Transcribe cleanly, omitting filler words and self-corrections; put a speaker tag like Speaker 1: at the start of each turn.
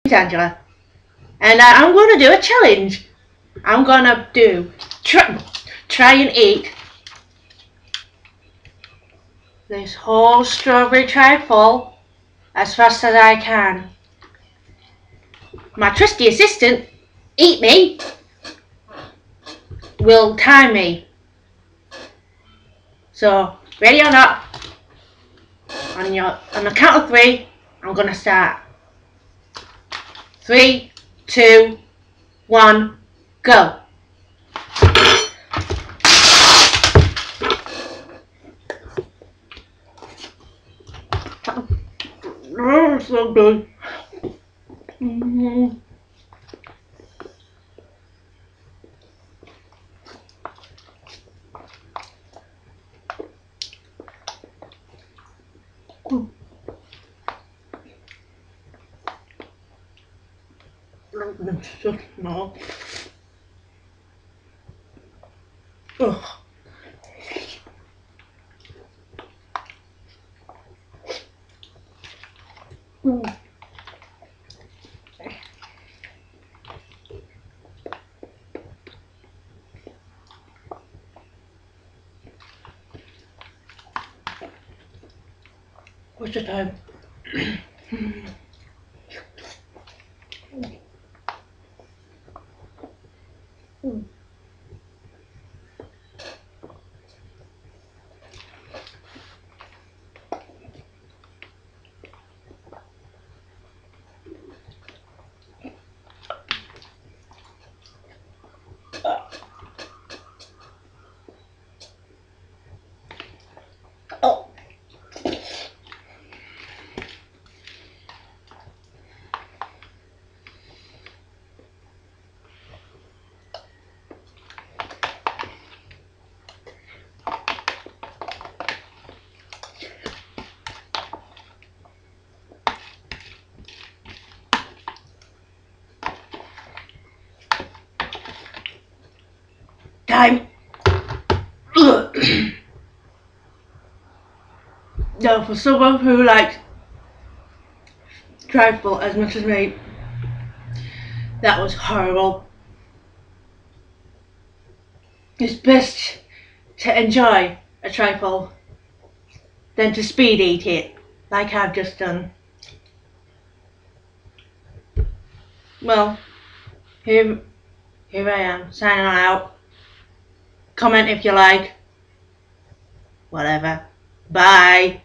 Speaker 1: Angela, and I'm going to do a challenge. I'm going to try and eat this whole strawberry trifle as fast as I can. My trusty assistant, Eat Me, will time me. So, ready or not, on the count of 3, I'm going to start. 3, 2, 1, go. Oh, so good. No. Ugh. What's the time? Oh. Time. No, for someone who likes trifle as much as me, that was horrible. It's best to enjoy a trifle than to speed eat it, like I've just done. Well, here I am, signing on out. Comment if you like. Whatever. Bye.